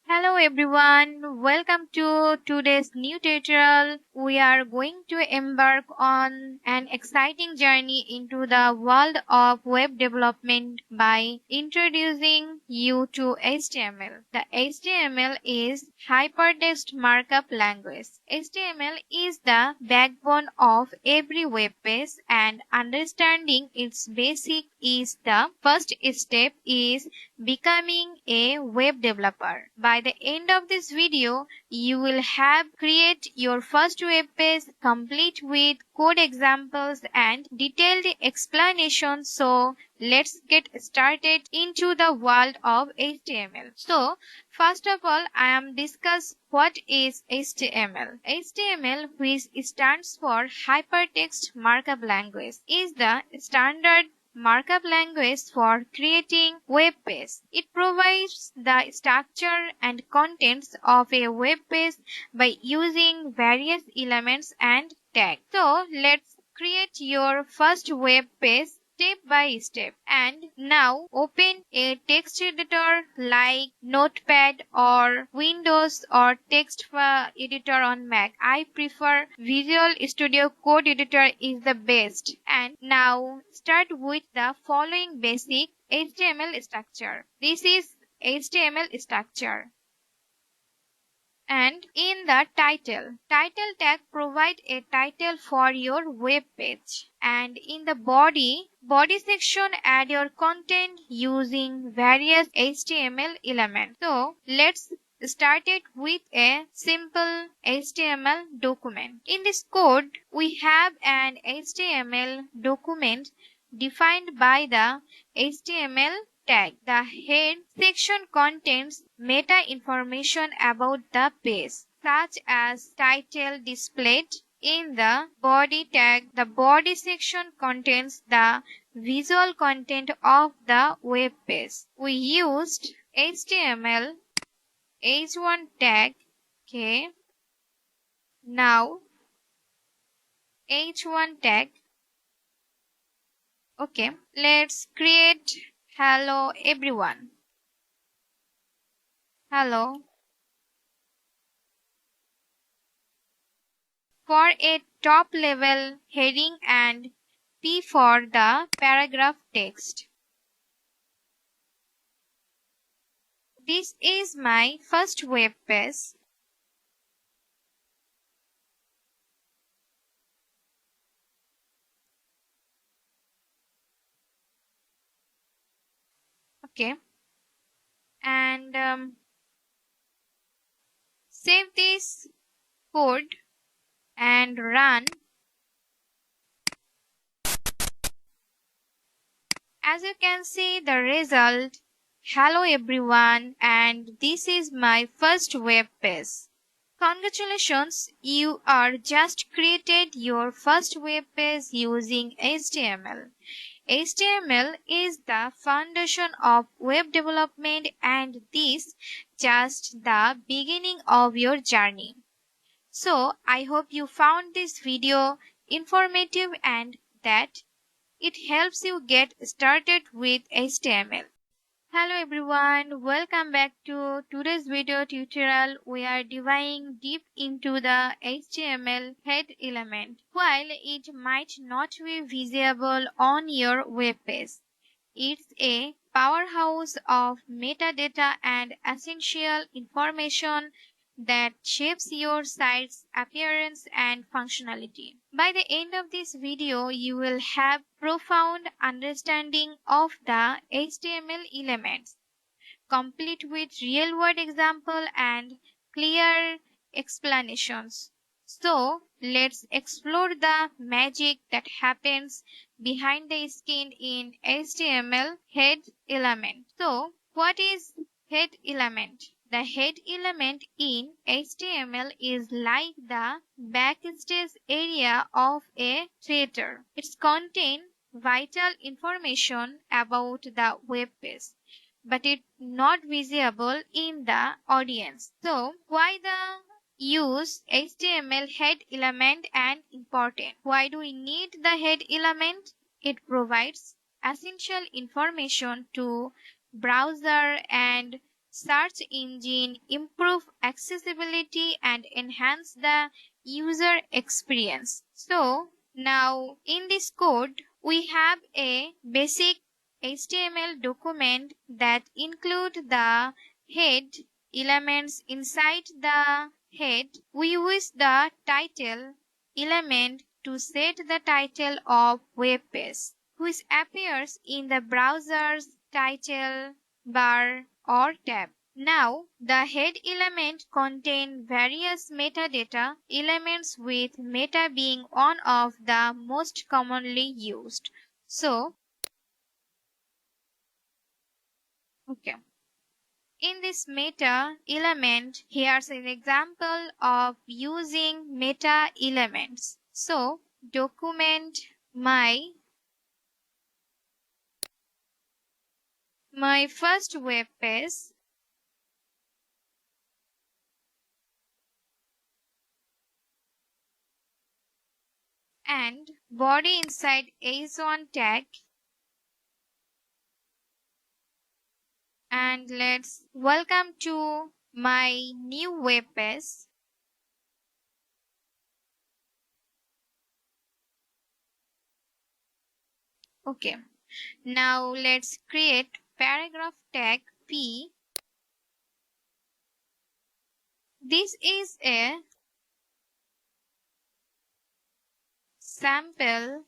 Hello everyone, welcome to today's new tutorial. We are going to embark on an exciting journey into the world of web development by introducing you to HTML. The HTML is Hypertext Markup Language. HTML is the backbone of every web page, and understanding its basic is the first step is becoming a web developer. By the end of this video, you will have create your first web page complete with code examples and detailed explanations. So let's get started into the world of HTML. So first of all, I am discuss what is HTML. HTML, which stands for Hypertext Markup Language, is the standard markup language for creating web page. It provides the structure and contents of a web page by using various elements and tags. So let's create your first web page step by step. And now open a text editor like Notepad or Windows or text editor on Mac. I prefer Visual Studio Code Editor is the best. And now start with the following basic HTML structure. This is HTML structure. And in the title tag provide a title for your web page, and in the body section add your content using various HTML elements. So let's start it with a simple HTML document. In this code we have an HTML document defined by the HTML tag. The head section contains meta information about the page, such as title displayed in the body tag. The body section contains the visual content of the web page. We used HTML h1 tag. Okay. Now h1 tag. Okay. Let's create hello everyone. Hello. For a top level heading and P for the paragraph text. This is my first web page. Okay. And save this code and run. As you can see the result, hello everyone, and this is my first web page. Congratulations, you are just created your first web page using HTML. HTML is the foundation of web development, and this just the beginning of your journey. So I hope you found this video informative and that it helps you get started with HTML. Hello everyone, welcome back to today's video tutorial. We are diving deep into the HTML head element. While it might not be visible on your web page, it's a powerhouse of metadata and essential information that shapes your site's appearance and functionality. By the end of this video, you will have profound understanding of the HTML elements, complete with real-world example and clear explanations. So, let's explore the magic that happens behind the skin in HTML head element. So, what is head element? The head element in HTML is like the backstage area of a theater. It contains vital information about the web page, but it's not visible in the audience. So, why the use HTML head element and important? Why do we need the head element? It provides essential information to browser and search engine, improve accessibility, and enhance the user experience. So, now in this code, we have a basic HTML document that include the head elements. Inside the head. We use the title element to set the title of web page, which appears in the browser's title bar or tab. Now, the head element contains various metadata elements, with meta being one of the most commonly used. So, okay. In this meta element, here's an example of using meta elements. So, document my first web page and body inside h1 tag, and let's welcome to my new web page. Okay. Now let's create paragraph tag P. This is a sample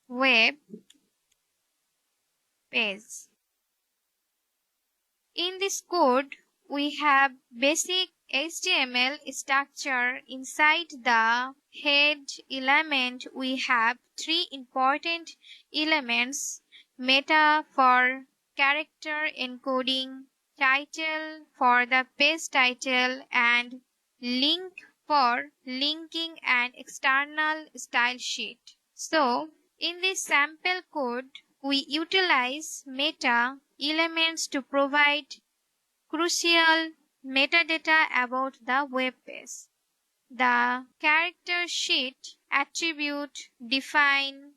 web page. In this code, we have basic HTML structure. Inside the head element, we have three important elements: meta for character encoding, title for the page title, and link for linking an external style sheet. So, in this sample code, we utilize meta elements to provide crucial metadata about the web page. The character sheet attribute define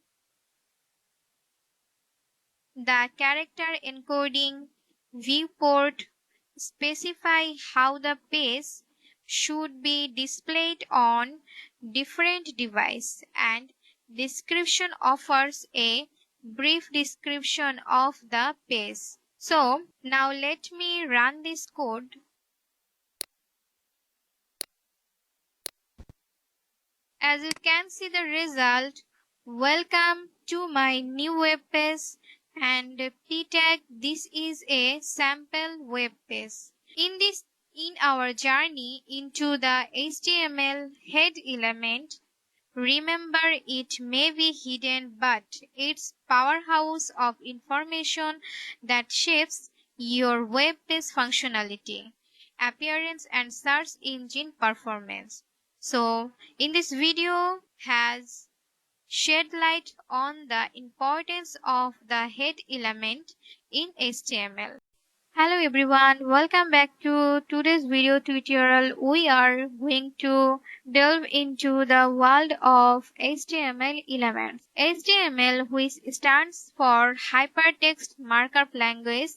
the character encoding viewport, specify how the page should be displayed on different devices, and description offers a brief description of the page. So now let me run this code. As you can see the result, welcome to my new web page, and p tag, this is a sample web page. In our journey into the HTML head element, remember, it may be hidden, but it's powerhouse of information that shapes your web page functionality, appearance, and search engine performance. So, in this video has shed light on the importance of the head element in HTML. Hello everyone, welcome back to today's video tutorial. We are going to delve into the world of HTML elements. HTML, which stands for Hypertext Markup Language,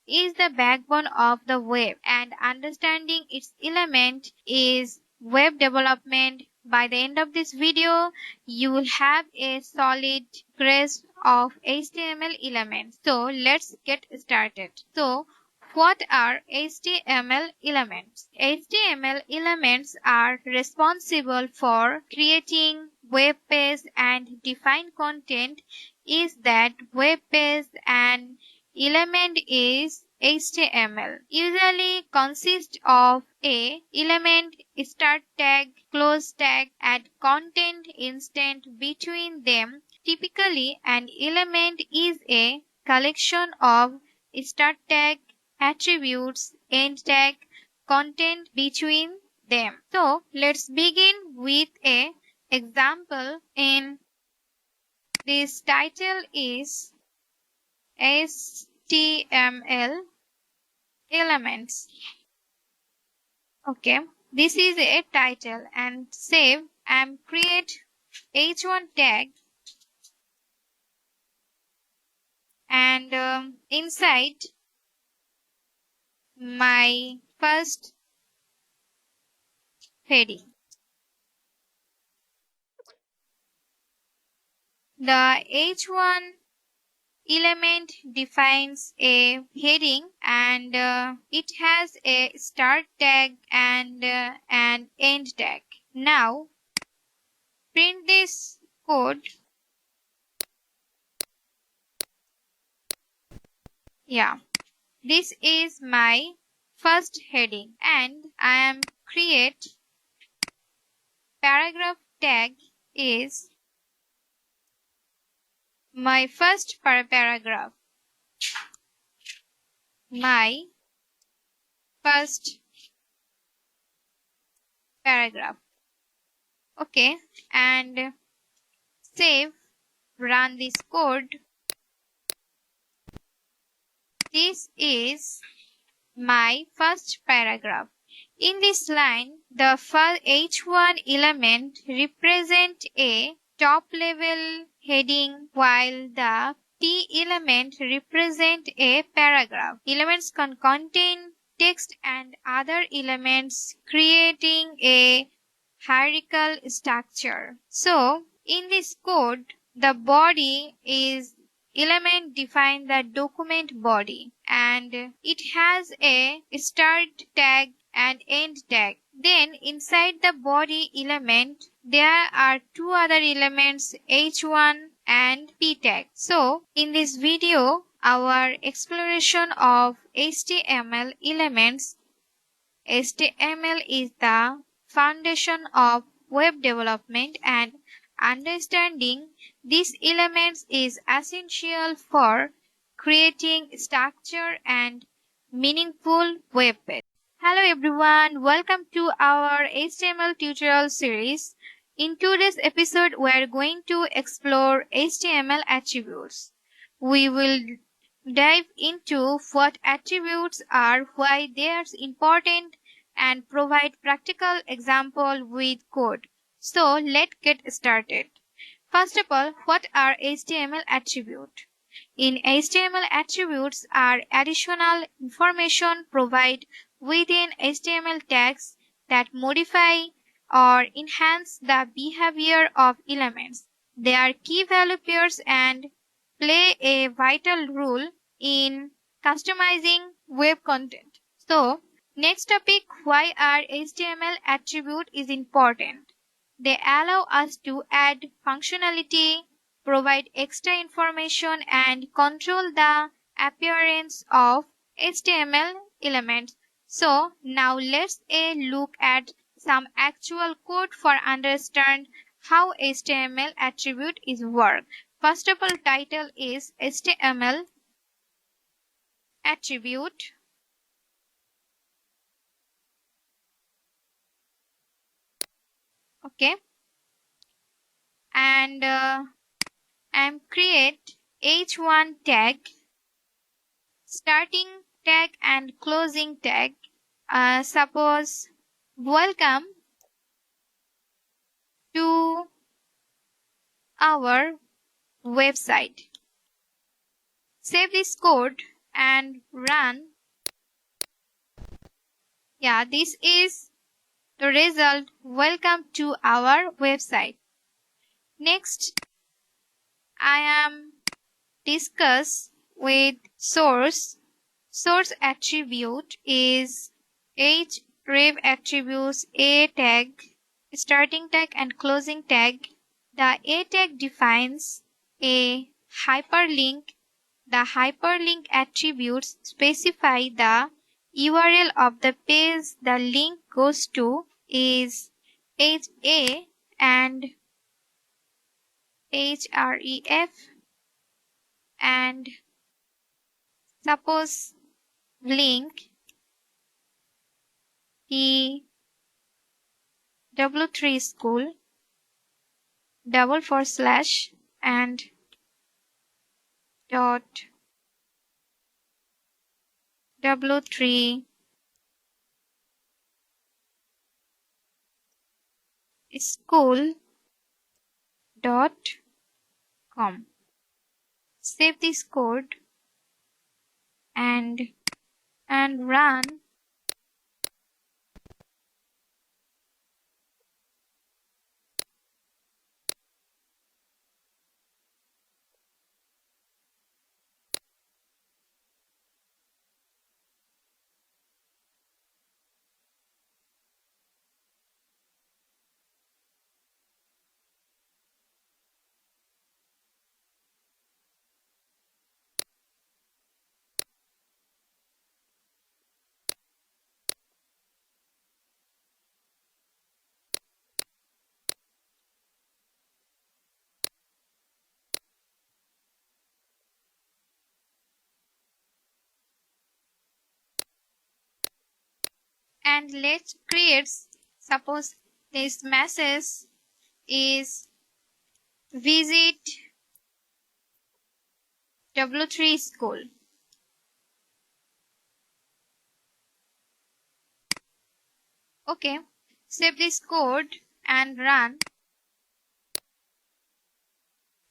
is the backbone of the web, and understanding its element is web development. By the end of this video, you will have a solid grasp of HTML elements. So let's get started. So what are HTML elements? HTML elements are responsible for creating web page and define content. Is that web page an element is HTML? Usually consists of a element, start tag, close tag, and content instant between them. Typically, an element is a collection of start tag, attributes, end tag, content between them. So let's begin with a example. In this title is HTML elements. Okay, this is a title, and save and create h1 tag and inside my first heading. The H1 element defines a heading and it has a start tag and an end tag. Now print this code. Yeah, this is my first heading and I am create paragraph tag is my first paragraph. My first paragraph. Okay, and save, run this code. This is my first paragraph. In this line, the first H1 element represent a top level heading while the P element represent a paragraph. Elements can contain text and other elements creating a hierarchical structure. So, in this code, the body is element define the document body and it has a start tag and end tag. Then inside the body element there are two other elements H1 and P tag. So in this video our exploration of HTML elements. HTML is the foundation of web development and understanding these elements is essential for creating structure and meaningful web page. Hello everyone, welcome to our HTML tutorial series. In today's episode, we are going to explore HTML attributes. We will dive into what attributes are, why they are important, and provide practical example with code. So let's get started. First of all, what are HTML attributes? In HTML, attributes are additional information provided within HTML tags that modify or enhance the behavior of elements. They are key value pairs and play a vital role in customizing web content. So, next topic, why are HTML attribute is important. They allow us to add functionality, provide extra information and control the appearance of HTML elements. So now let's look at some actual code for understand how HTML attribute is work. First of all, title is HTML attribute. Okay, and I'm create h1 tag, starting tag and closing tag. Suppose welcome to our website. Save this code and run. Yeah, this is the result. Welcome to our website. Next, I am discuss with source. Source attribute is href attributes a tag, starting tag and closing tag. The a tag defines a hyperlink. The hyperlink attributes specify the URL of the page the link goes to is HA and href, and suppose link the w3 school // and dot w3 school dot com. save this code and run. And let's create, suppose this message is visit W3 school. Okay, save this code and run.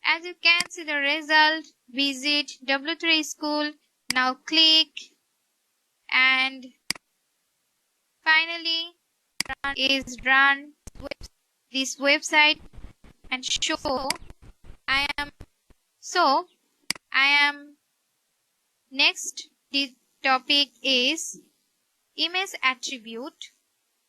As you can see the result, visit W3 school. Now click and finally run this website and show I am so I am next. The topic is image attribute.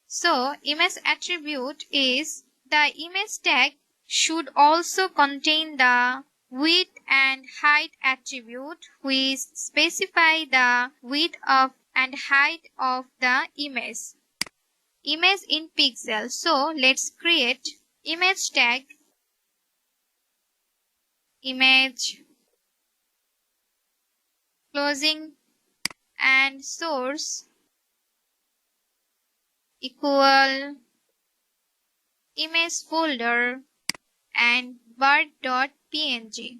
So image attribute is the image tag should also contain the width and height attribute which specify the width of and height of the image in pixels. So let's create image tag image closing and source equal image folder and bird.png.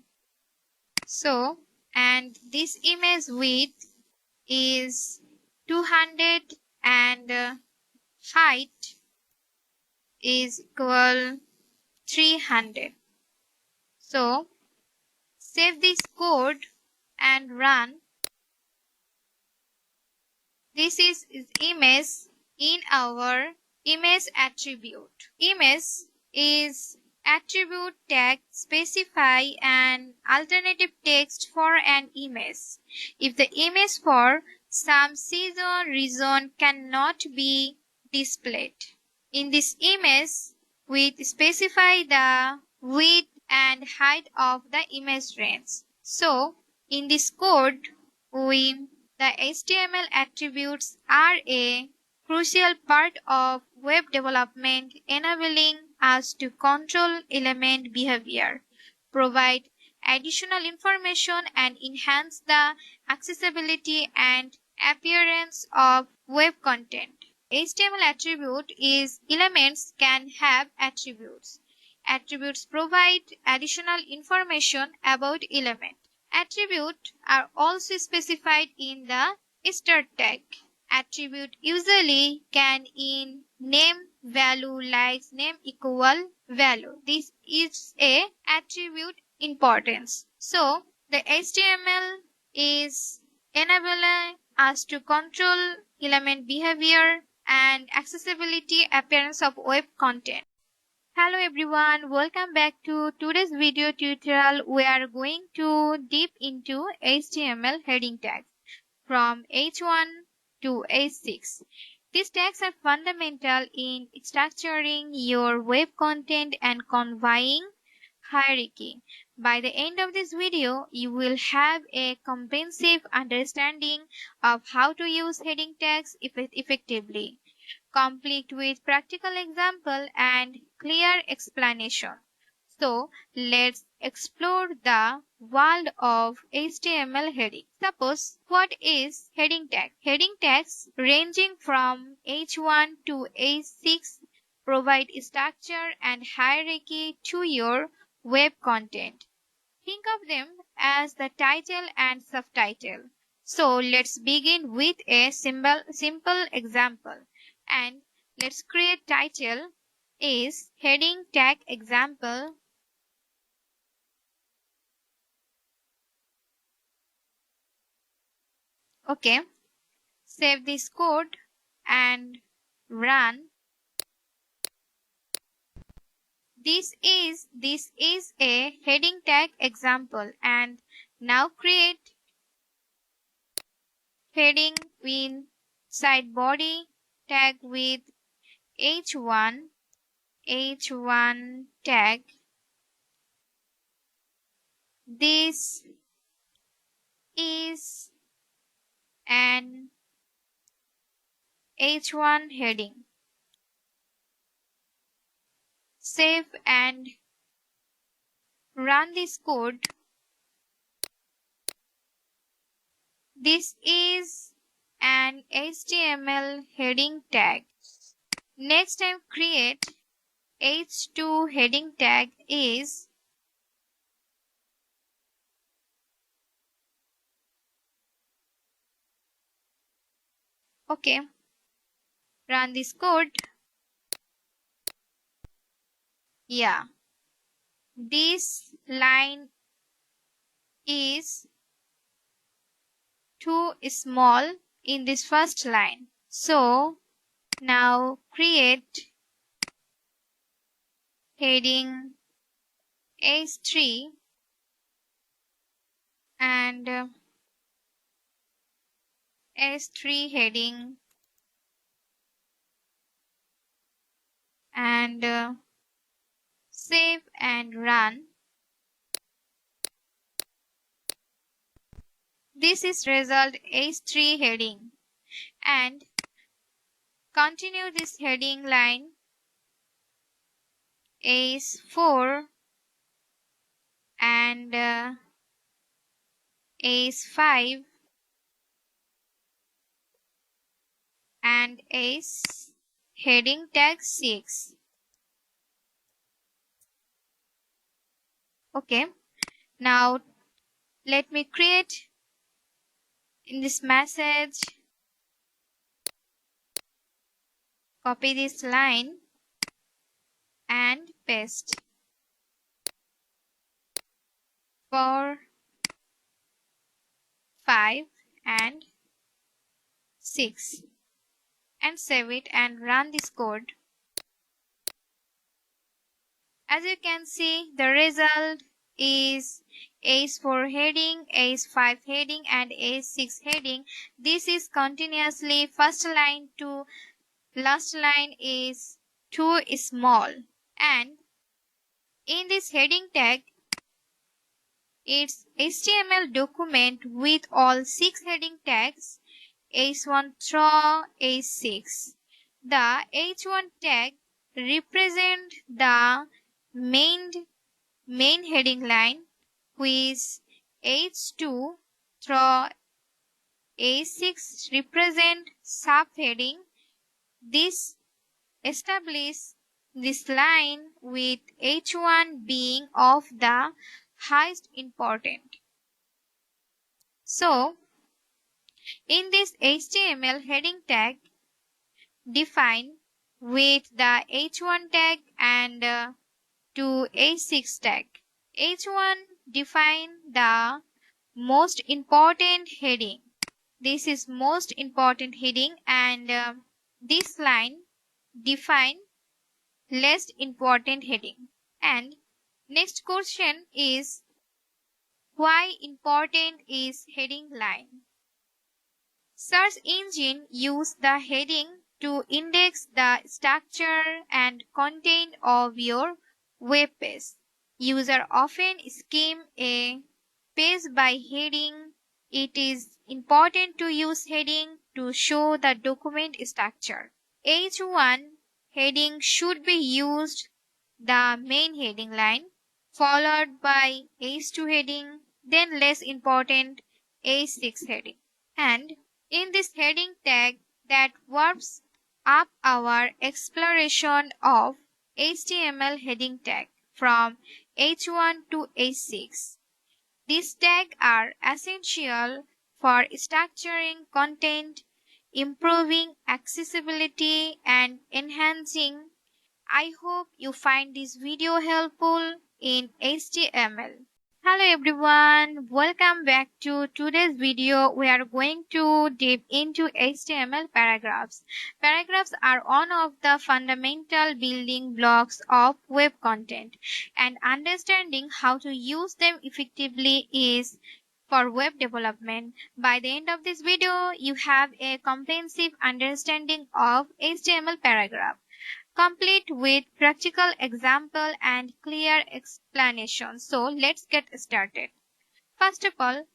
So, and this image width is 200 and height is equal 300. So, save this code and run. This is image in our image attribute. Image is attribute tag specify an alternative text for an image. If the image for some season reason cannot be displayed. In this image, we specify the width and height of the image range. So, in this code, the HTML attributes are a crucial part of web development, enabling us to control element behavior, provide additional information, and enhance the accessibility and appearance of web content. HTML attribute is elements can have attributes. Attributes provide additional information about element. Attributes are also specified in the start tag. Attribute usually can in name value like name equal value. This is a attribute importance. So the HTML is enabling us to control element behavior and accessibility appearance of web content. Hello everyone, welcome back to today's video tutorial. We are going to deep into HTML heading tags from H1 to H6. These tags are fundamental in structuring your web content and conveying hierarchy. By the end of this video, you will have a comprehensive understanding of how to use heading tags effectively, complete with practical example and clear explanation. So let's explore the world of HTML heading. Suppose what is heading tag? Heading tags ranging from H1 to H6 provide structure and hierarchy to your web content. Think of them as the title and subtitle. So let's begin with a simple example. And let's create title is heading tag example Okay, save this code and run. This is a heading tag example, and now create heading inside body tag with h1 tag. This is an h1 heading. Save and run this code. This is an HTML heading tag. Next time create h2 heading tag is okay. Run this code. Yeah, this line is too small in this first line. So now create heading h3 and h3 heading and save and run. This is result h3 heading, and continue this heading line h4 and h5 and h heading tag 6. Okay, now let me create in this message, copy this line and paste for 5 and 6 and save it and run this code. As you can see, the result is h4 heading, h5 heading and h6 heading. This is continuously first line to last line is too small, and in this heading tag it's HTML document with all 6 heading tags h1 through h6. The h1 tag represent the main heading line, which h2 through h6 represent subheading. This establishes this line with h1 being of the highest important. So, in this HTML heading tag, define with the h1 tag and to h6 tag. h1 define the most important heading. This is most important heading, and this line define less important heading. And next question is, why important is heading line? Search engine use the heading to index the structure and content of your web page. User often skim a page by heading. It is important to use heading to show the document structure. H1 heading should be used the main heading line, followed by H2 heading, then less important H6 heading. And in this heading tag that warps up our exploration of HTML heading tag from H1 to H6. These tags are essential for structuring content, improving accessibility, and enhancing. I hope you find this video helpful in HTML. Hello everyone, welcome back to today's video. We are going to dive into HTML paragraphs. Paragraphs are one of the fundamental building blocks of web content, and understanding how to use them effectively is for web development. By the end of this video, you have a comprehensive understanding of HTML paragraph, complete with practical example and clear explanation. So let's get started. First of all,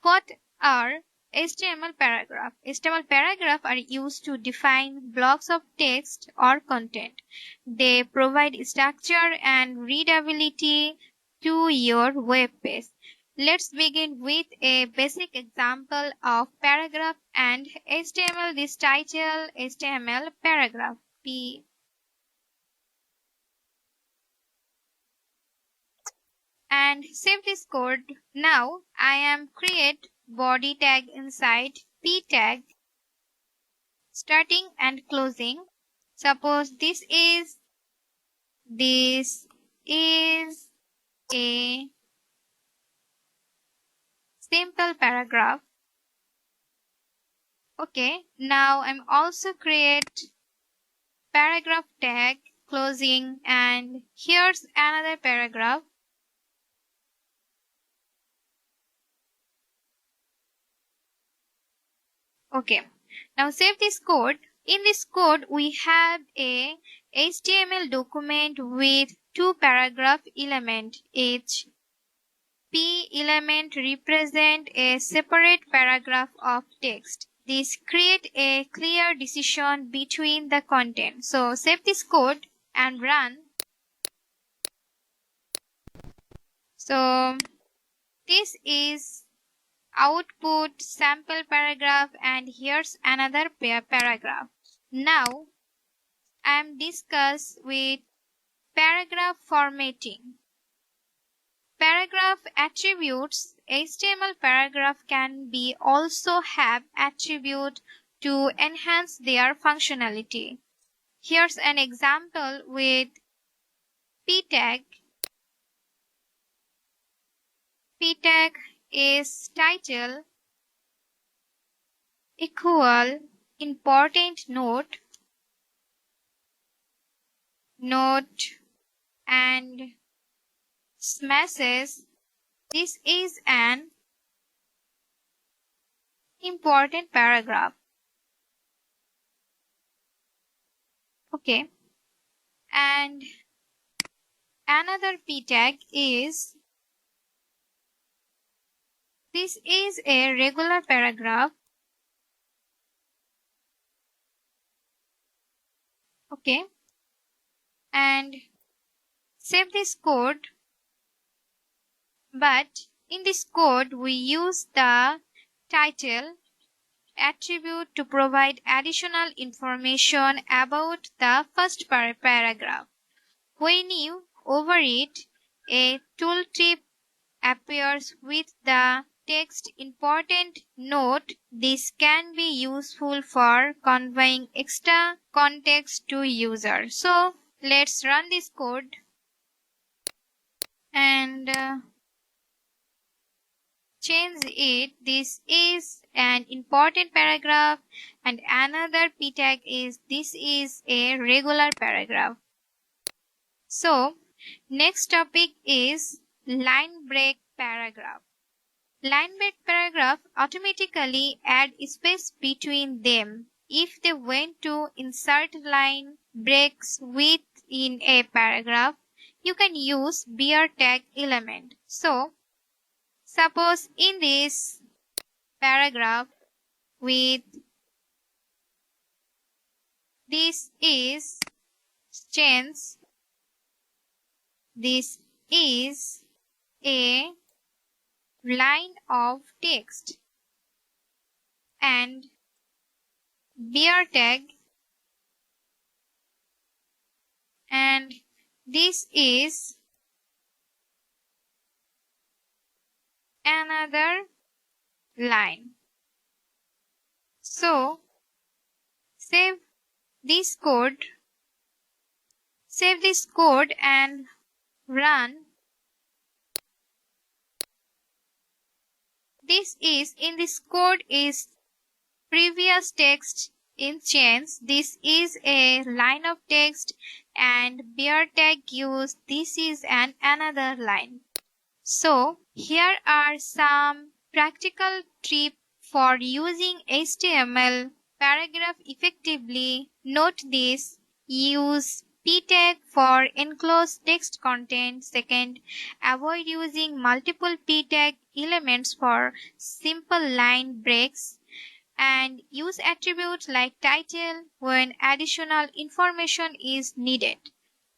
what are HTML paragraph? HTML paragraph are used to define blocks of text or content. They provide structure and readability to your web page. Let's begin with a basic example of paragraph and HTML. This title HTML paragraph P and save this code. Now I am create body tag inside p tag starting and closing. Suppose this is a simple paragraph. Okay, now I'm also create paragraph tag closing, and here's another paragraph. Okay, now save this code. In this code, we have a HTML document with two paragraph elements. Each P element represent a separate paragraph of text. This create a clear decision between the content. So save this code and run. So this is output sample paragraph, and here's another paragraph. Now I am discuss with paragraph formatting. Paragraph attributes. HTML paragraph can be also have attribute to enhance their functionality. Here's an example with p tag. P tag is title equal important note and smashes. This is an important paragraph. Okay. And another p tag is this is a regular paragraph. Okay. And save this code. But in this code, we use the title attribute to provide additional information about the first paragraph. When you overwrite, a tooltip appears with the text important note. This can be useful for conveying extra context to user. So let's run this code and change it. This is an important paragraph, and another p tag is this is a regular paragraph. So next topic is line break paragraph. Line break paragraph automatically add space between them. If they want to insert line breaks within a paragraph, you can use bear tag element. So suppose in this paragraph with this is change, this is a line of text and bear tag, and this is another line. So save this code and run. This is in this code is previous text in chains. This is a line of text and bear tag use. This is another line. So here are some practical tips for using HTML paragraph effectively. Note this. Use p tag for enclosed text content. Second, avoid using multiple p tag elements for simple line breaks, and use attributes like title when additional information is needed.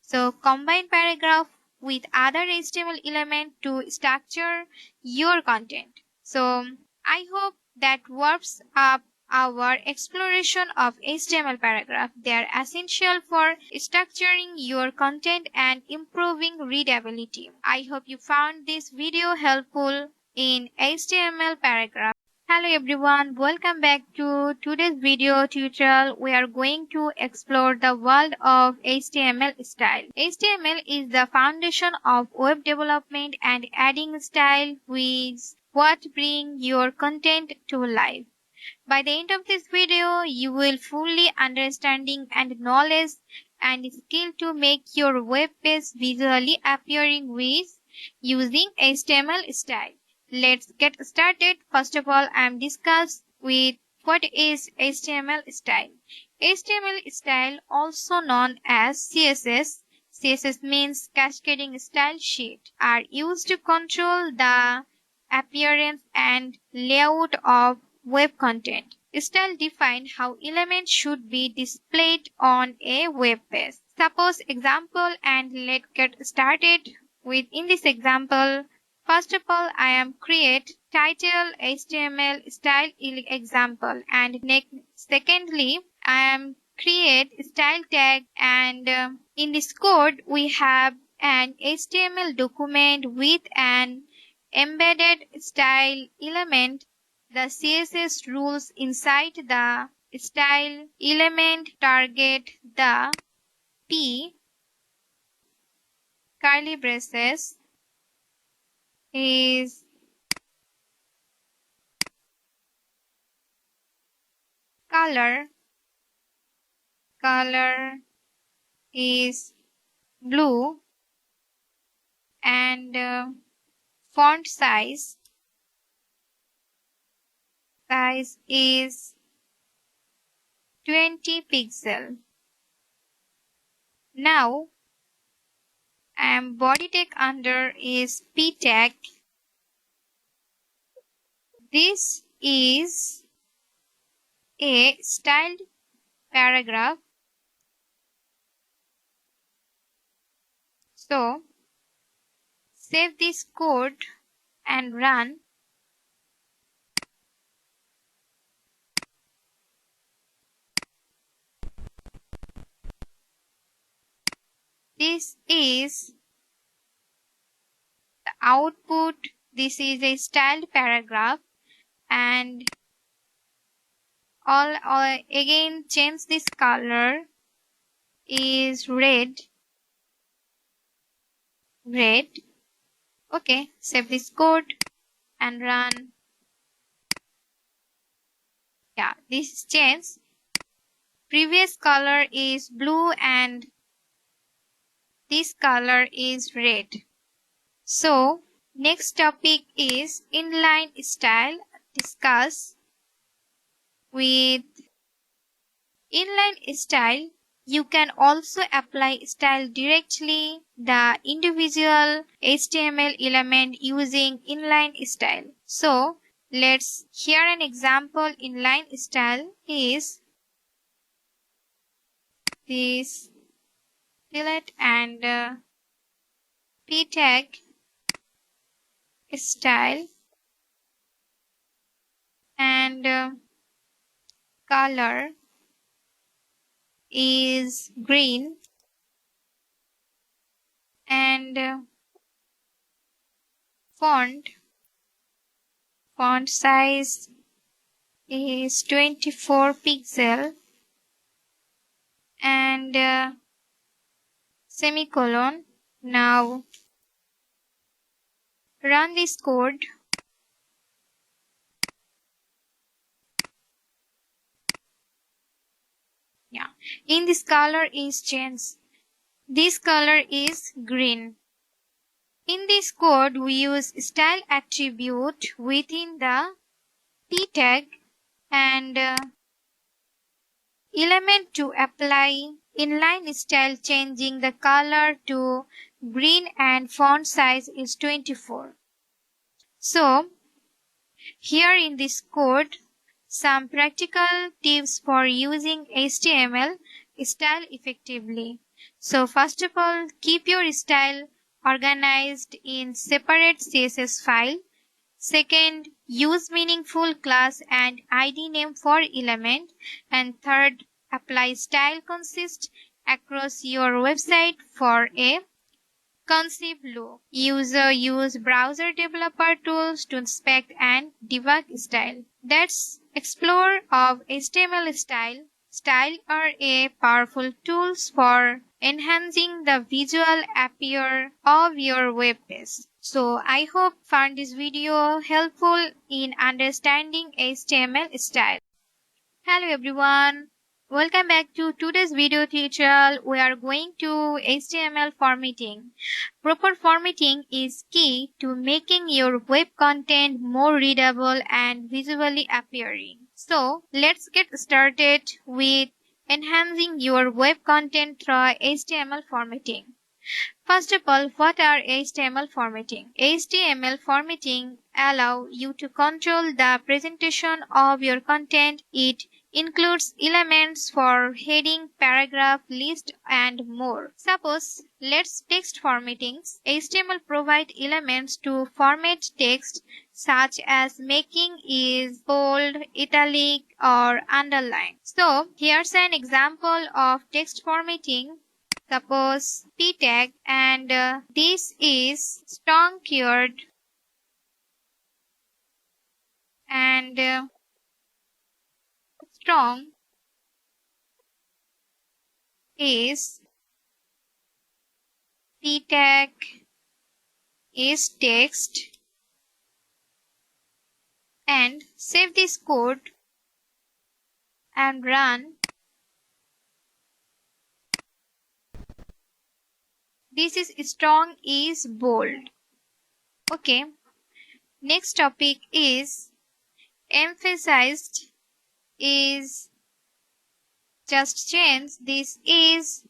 So combine paragraph with other HTML element to structure your content. So I hope that warms up our exploration of HTML paragraph. They are essential for structuring your content and improving readability. I hope you found this video helpful in HTML paragraph. Hello everyone, welcome back to today's video tutorial. We are going to explore the world of HTML style. HTML is the foundation of web development, and adding style is what brings your content to life. By the end of this video, you will fully understanding and knowledge and skill to make your web page visually appearing with using HTML style. Let's get started. First of all, I am discuss with what is HTML style. HTML style, also known as CSS. CSS means cascading style sheet, are used to control the appearance and layout of web content. Style define how elements should be displayed on a web page. Suppose example, and let's get started with in this example. First of all, I am create title HTML style example, and secondly, I am create style tag, and in this code we have an HTML document with an embedded style element. The CSS rules inside the style element target the p curly braces is color is blue, and font size is 20 pixel. Now body tag under is p tag. This is a styled paragraph. So save this code and run. This is the output. This is a styled paragraph, and all again change this color is red. Okay, save this code and run. Yeah, this change. Previous color is blue and this color is red. So next topic is inline style. Discuss with inline style. You can also apply style directly the individual HTML element using inline style. So let's hear an example. Inline style is this delete and p tag style, and color is green, and font size is 24 pixel, and semicolon. Now run this code In this color is changed. This color is green. In this code, we use style attribute within the p tag and element to apply inline style, changing the color to green and font size is 24. So here in this code, some practical tips for using HTML style effectively. So first of all, keep your style organized in separate CSS file. Second, use meaningful class and ID name for element. And third, apply style consist across your website for a cohesive look. Use browser developer tools to inspect and debug style. Let's explore of HTML style. Style are a powerful tools for enhancing the visual appearance of your web page. So I hope found this video helpful in understanding HTML style. Hello everyone. Welcome back to today's video tutorial. We are going to HTML formatting. Proper formatting is key to making your web content more readable and visually appealing. So let's get started with enhancing your web content through HTML formatting. First of all, what are HTML formatting? HTML formatting allows you to control the presentation of your content. It includes elements for heading, paragraph, list, and more. Suppose, let's text formatting. HTML provide elements to format text such as making is bold, italic, or underline. So, here's an example of text formatting. Suppose p tag and this is strong keyword and strong is p tag is text and save this code and run. This is strong is bold. Okay. Next topic is emphasized is just change this is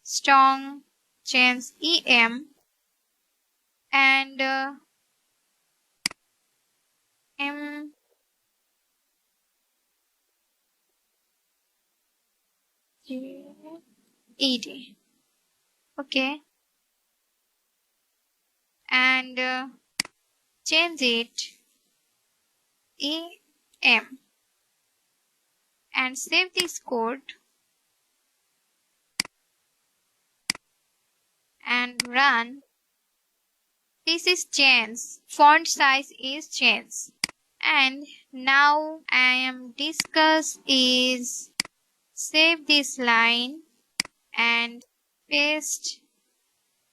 strong change em and m ed. Okay. And change it em and save this code and run. This is change. Font size is change. And now I am discuss is save this line and paste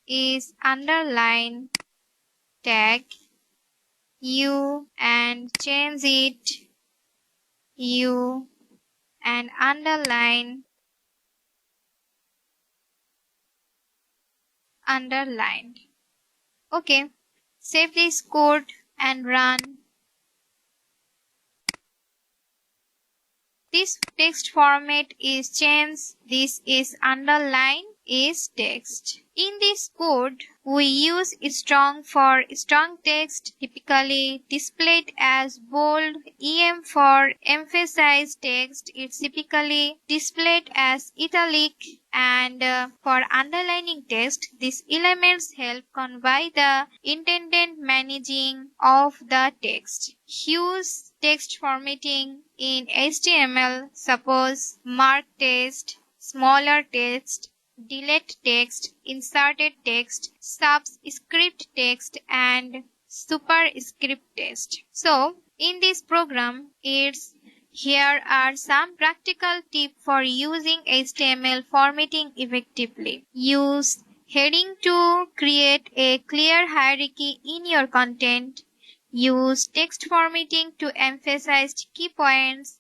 is underline tag u and change it u and underline underlined. Okay, save this code and run. This text format is changed. This is underline is text. In this code, we use strong for strong text, typically displayed as bold. Em for emphasized text, it's typically displayed as italic. And for underlining text, these elements help convey the intended meaning of the text. Use text formatting in HTML, suppose mark text, smaller text, delete text, inserted text, subscript text, and superscript text. So, in this program, here are some practical tips for using HTML formatting effectively. Use heading to create a clear hierarchy in your content. Use text formatting to emphasize key points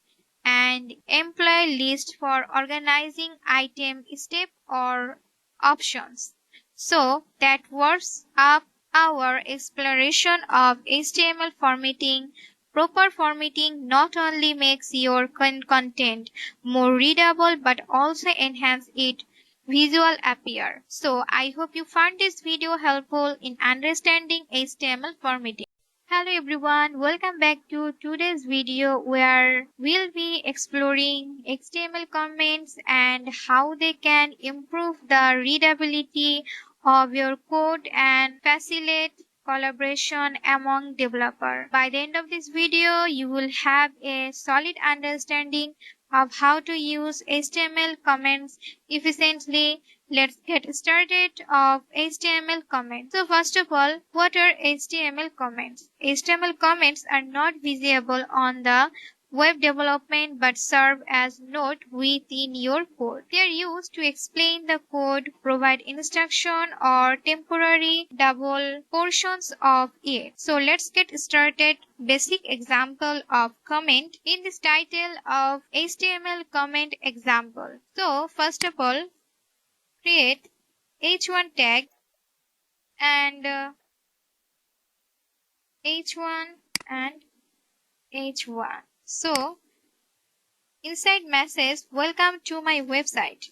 and employee list for organizing item step or options. So that wraps up our exploration of HTML formatting. Proper formatting not only makes your content more readable but also enhance its visual appear. So I hope you found this video helpful in understanding HTML formatting. Hello everyone, welcome back to today's video where we'll be exploring HTML comments and how they can improve the readability of your code and facilitate collaboration among developers. By the end of this video, you will have a solid understanding of how to use HTML comments efficiently. Let's get started of HTML comments. So first of all, what are HTML comments? HTML comments are not visible on the web development but serve as note within your code. They are used to explain the code, provide instruction or temporary double portions of it. So let's get started. Basic example of comment in this title of HTML comment example. So first of all, create h1 tag and h1 and h1. So inside message, welcome to my website.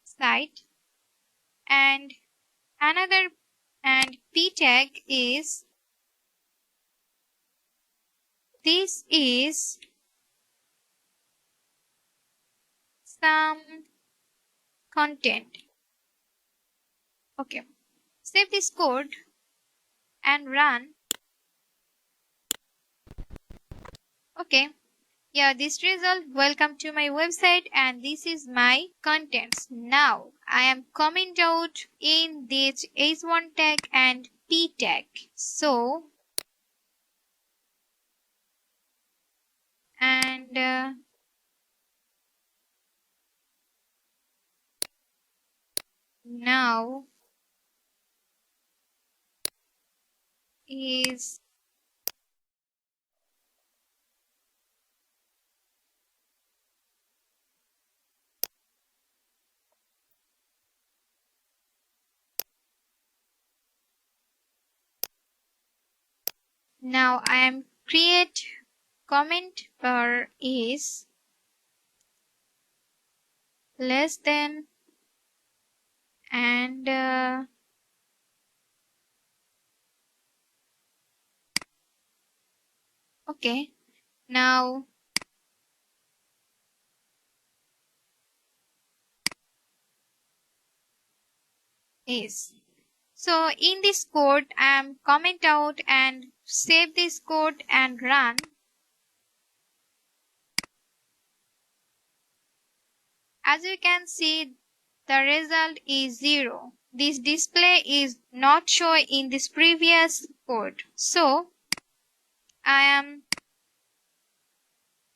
Site and another and p tag is this is some content. Okay. Save this code and run. Okay. Yeah, this result, welcome to my website and this is my contents. Now, I am comment out in this h1 tag and p tag. So, and now is now I am create comment bar is less than and okay. Now is. So in this code, I am comment out and save this code and run. As you can see, the result is 0. This display is not shown in this previous code. So I am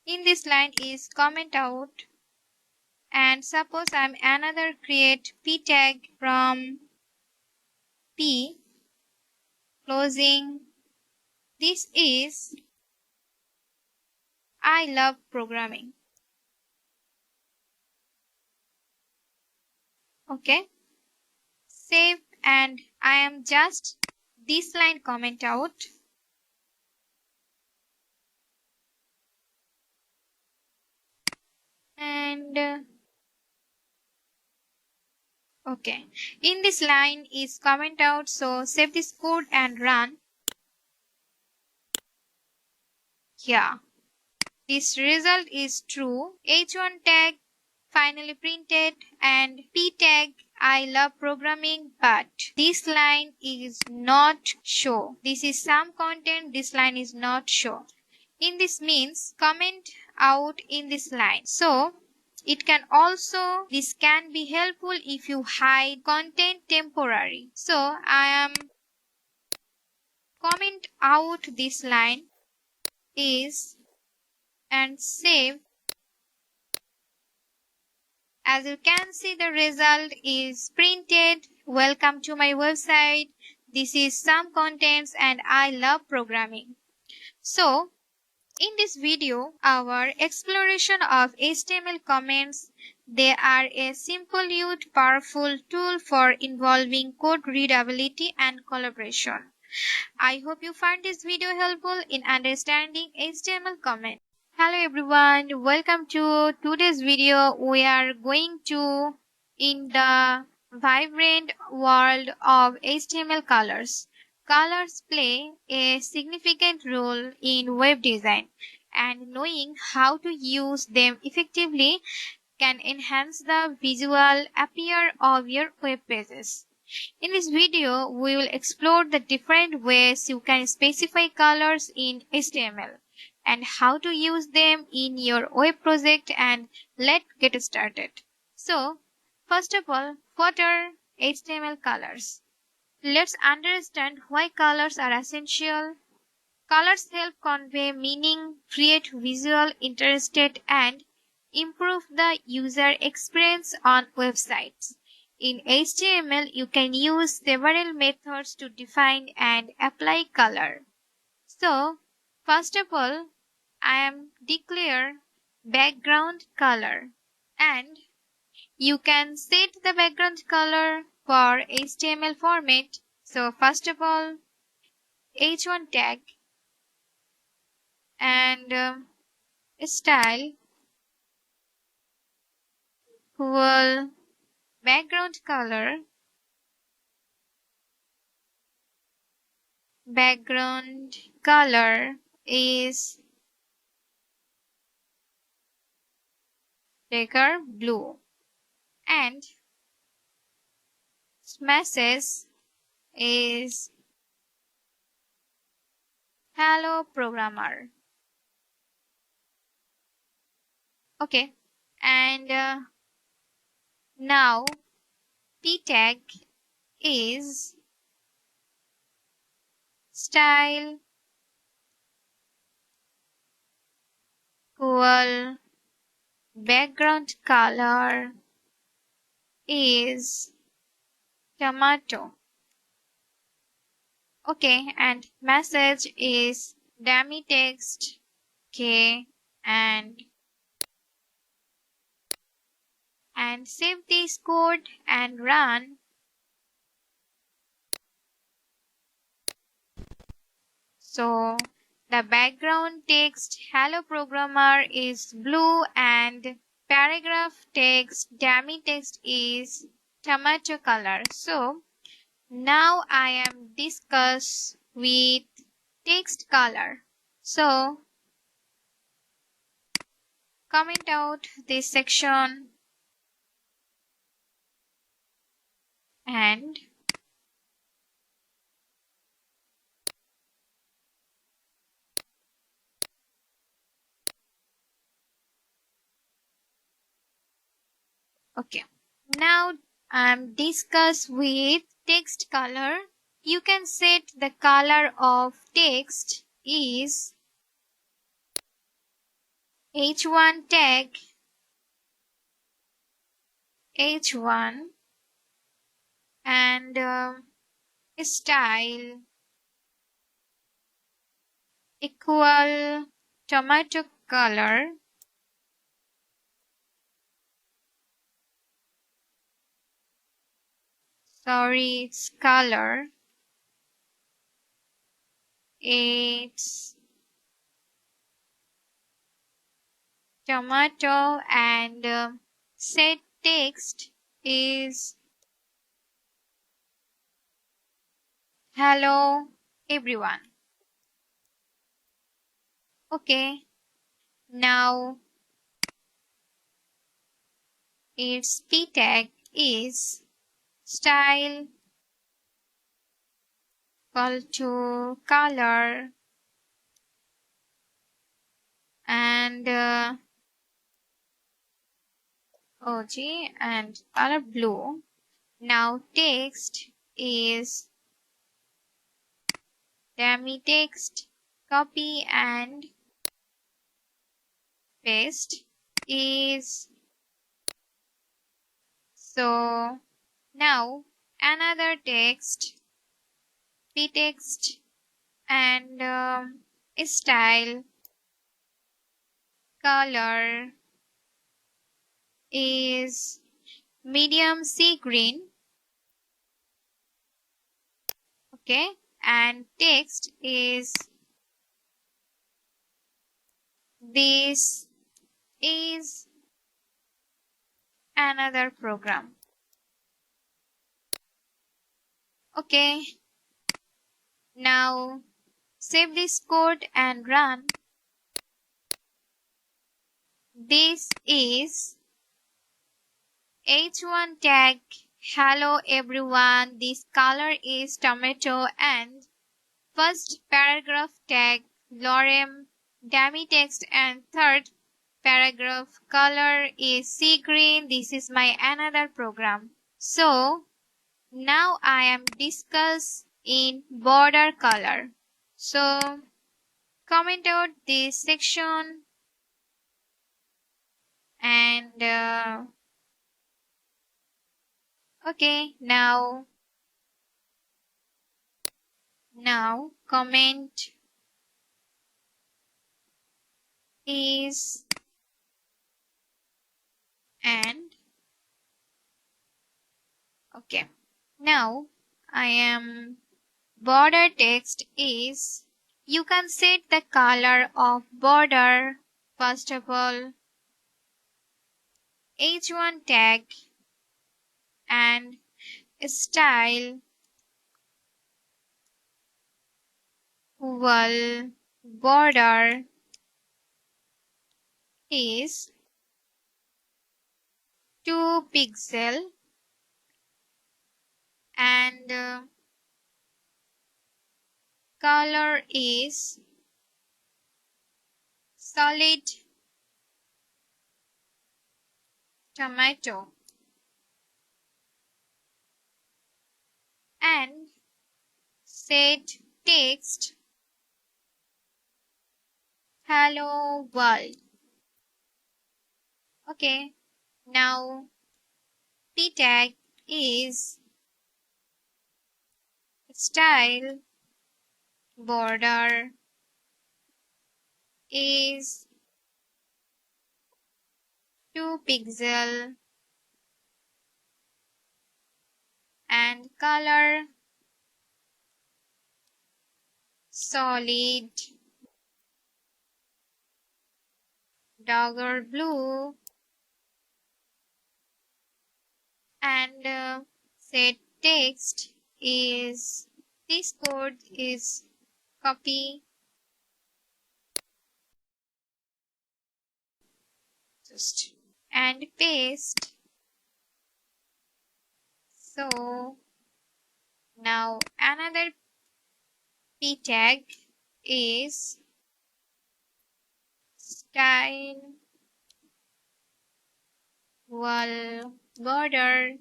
in this line is comment out and suppose I am another create p tag from p closing. This is I love programming. Okay. Save and I am just this line comment out. And okay. In this line is comment out. So save this code and run. Yeah. This result is true. H1 tag finally printed and p tag I love programming, but this line is not show. This is some content, this line is not show. In this means comment out in this line. So it can also, this can be helpful if you hide content temporary. So I am comment out this line is and save. As you can see, the result is printed. Welcome to my website. This is some contents and I love programming. So, in this video, our exploration of HTML comments, they are a simple yet powerful tool for involving code readability and collaboration. I hope you find this video helpful in understanding HTML comments. Hello everyone, welcome to today's video. We are going to in the vibrant world of HTML colors. Colors play a significant role in web design, and knowing how to use them effectively can enhance the visual appeal of your web pages. In this video, we will explore the different ways you can specify colors in HTML and how to use them in your web project, and let's get started. So, first of all, what are HTML colors? Let's understand why colors are essential. Colors help convey meaning, create visual interest, and improve the user experience on websites. In HTML, you can use several methods to define and apply color. So, first of all, I am declare background color, and you can set the background color for HTML format. So, first of all, h1 tag and style equal background color is darker blue, and message is hello programmer. Okay, and now p tag is style equal background color is tomato. Okay, and message is dummy text. Okay, and save this code and run. So the background text hello programmer is blue, and paragraph text dummy text is tomato color. So now I am discuss with text color. So comment out this section, and okay. Now I'm discuss with text color. You can set the color of text is h1 tag h1 and style equal tomato color. Sorry, it's color. It's tomato, and set text is hello everyone. Okay, now its p tag is style equal to color, and OG and color blue. Now text is dummy text, copy and paste is. So now another text, p text, and style, color is medium sea green. Okay, and text is this is another program. Okay, now save this code and run. This is H1 tag. Hello everyone, this color is tomato and first paragraph tag lorem demi text and third paragraph color is sea green. This is my another program. So now I am discuss in border color. So comment out this section and okay, now comment is and okay. Now I am border text is you can set the color of border. First of all, H1 tag and style wall border is 2 pixel and color is solid tomato and set text hello world. Okay, now p tag is style border is 2 pixel and color solid dogger blue and set text is this code is copy just and paste. So now another p tag is style wall border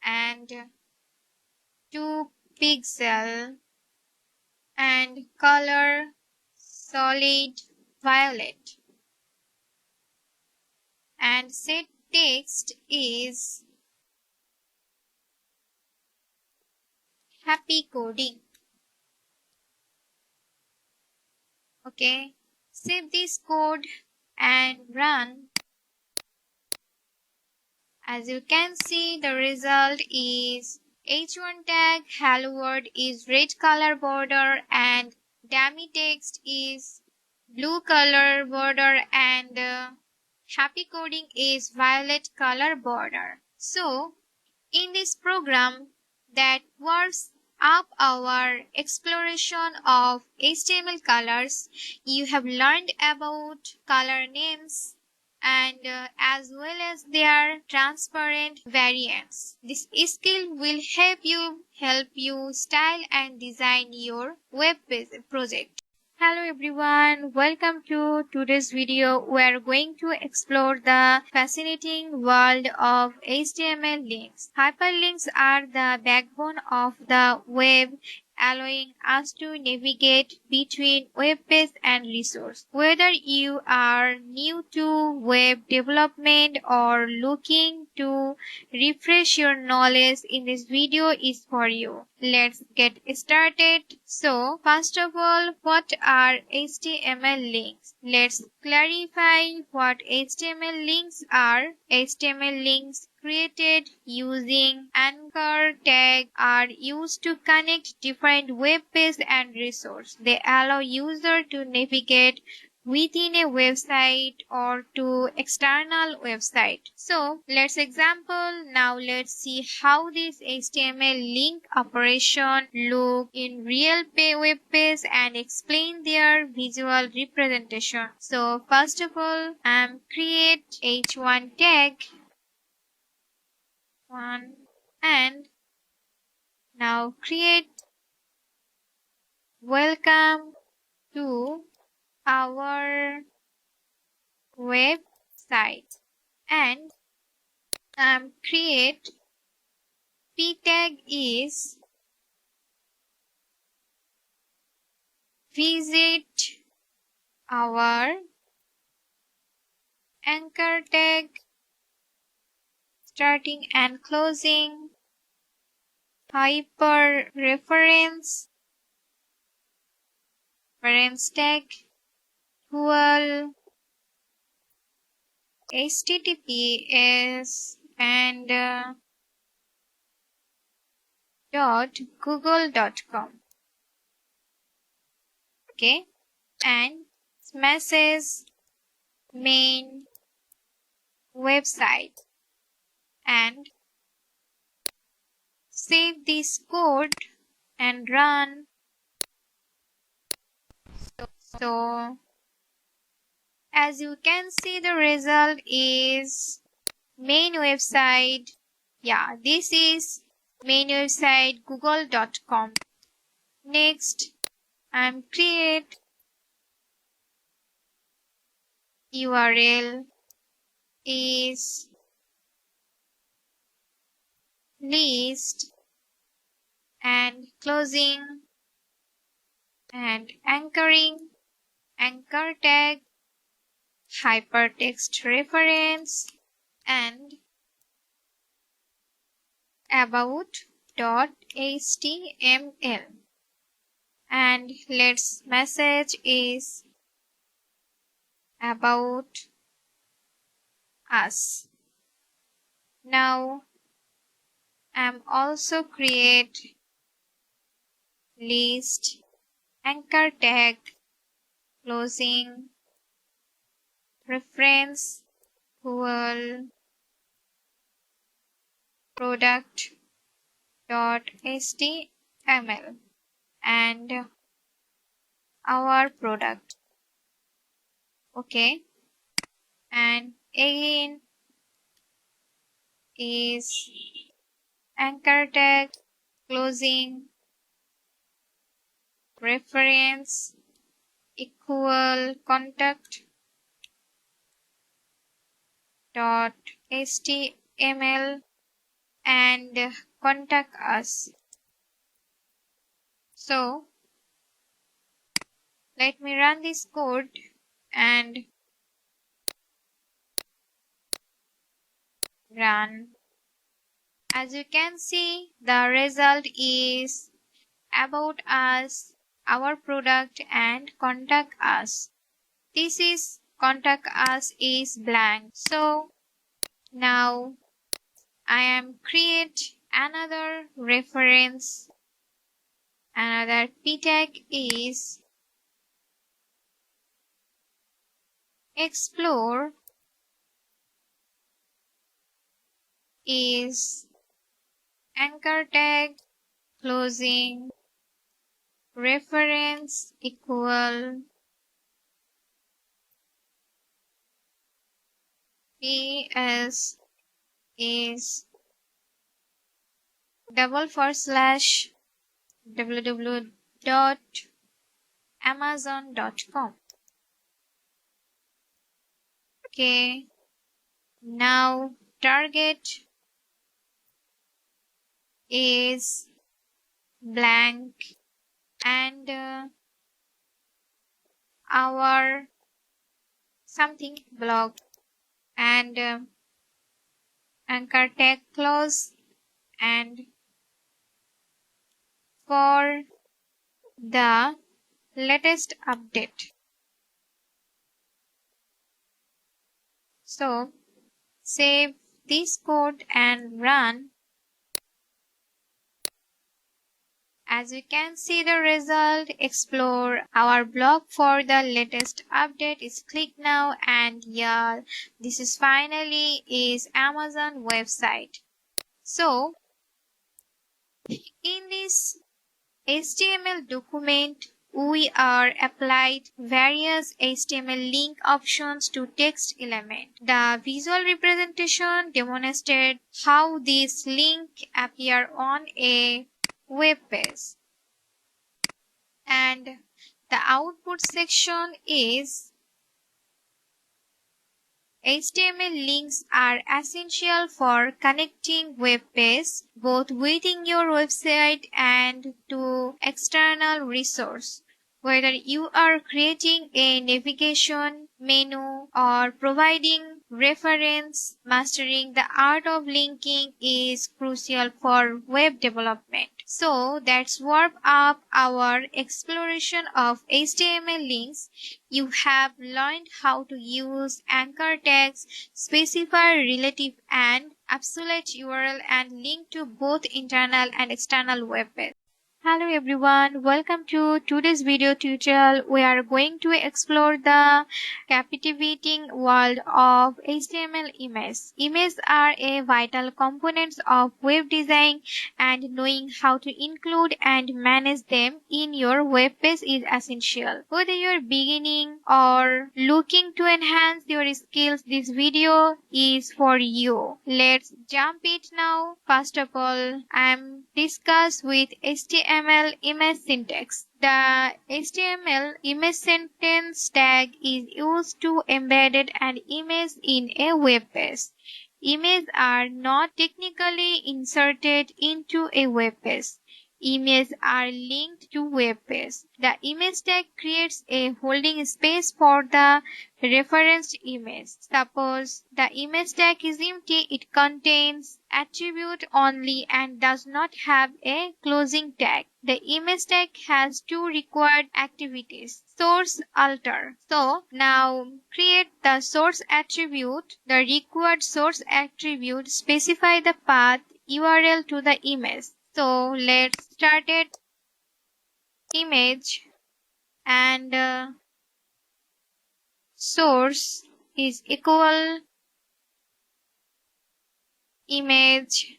and 2 pixel and color solid violet and set text is happy coding. Okay, save this code and run. As you can see, the result is H1 tag hello world is red color border and dummy text is blue color border and happy coding is violet color border. So in this program that was up our exploration of HTML colors, you have learned about color names and as well as their transparent variants. This skill will help you style and design your web project. Hello everyone, welcome to today's video. We are going to explore the fascinating world of HTML links. Hyperlinks are the backbone of the web. allowing us to navigate between web page and resource. Whether you are new to web development or looking to refresh your knowledge, in this video is for you. Let's get started. So, first of all, what are HTML links? Let's clarify what HTML links are. HTML links created using anchor tag are used to connect different web pages and resources. They allow user to navigate within a website or to external website. So let's example. Now let's see how this HTML link operation look in real web page and explain their visual representation. So first of all, create h1 tag one and now create welcome to our website and create p tag is visit our anchor tag starting and closing hyper reference tag equal https and .google.com. Okay, and message main website and save this code and run. So as you can see, the result is main website. Yeah, this is main website google.com. Next, create URL is list and closing and anchoring anchor tag hypertext reference and about.html and let's message is about us. Now I'm also create list anchor tag closing reference equal product.html and our product. Okay, and again is anchor tag closing reference equal contact.html and contact us. So let me run this code and run. As you can see, the result is about us, our product and contact us. This is contact us is blank. So now I am create another reference. Another p tag is explore is anchor tag closing reference equal ps is www.amazon.com. Okay, now target is blank and our something blog and anchor tag close and for the latest update. So save this code and run. As you can see the result, explore our blog for the latest update is click now, and yeah, this is finally is Amazon website. So in this HTML document, we are applied various HTML link options to text element. The visual representation demonstrates how this link appear on a web page. And the output section is HTML links are essential for connecting web pages both within your website and to external resource. Whether you are creating a navigation menu or providing reference, mastering the art of linking is crucial for web development. So let's wrap up our exploration of HTML links. You have learned how to use anchor tags, specify relative and absolute URL, and link to both internal and external web pages. Hello everyone, welcome to today's video tutorial. We are going to explore the captivating world of HTML images. Images are a vital component of web design, and knowing how to include and manage them in your web page is essential. Whether you're beginning or looking to enhance your skills, this video is for you. Let's jump it now. First of all, I'm discuss with HTML image syntax. The HTML image sentence tag is used to embed an image in a web page. Images are not technically inserted into a web page. Images are linked to web page. The image tag creates a holding space for the referenced image. Suppose the image tag is empty, it contains attribute only and does not have a closing tag. The image tag has two required activities: source, alter. So now create the source attribute. The required source attribute specify the path URL to the image. So let's start it. Image and source is equal image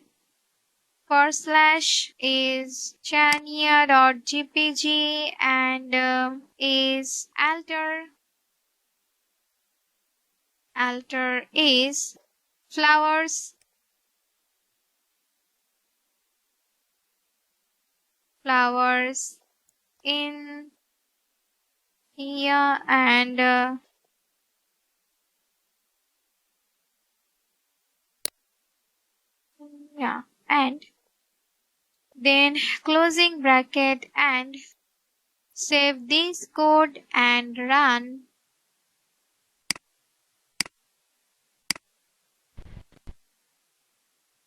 / is chania.jpg and is alter is flowers in here and yeah, and then closing bracket and save this code and run.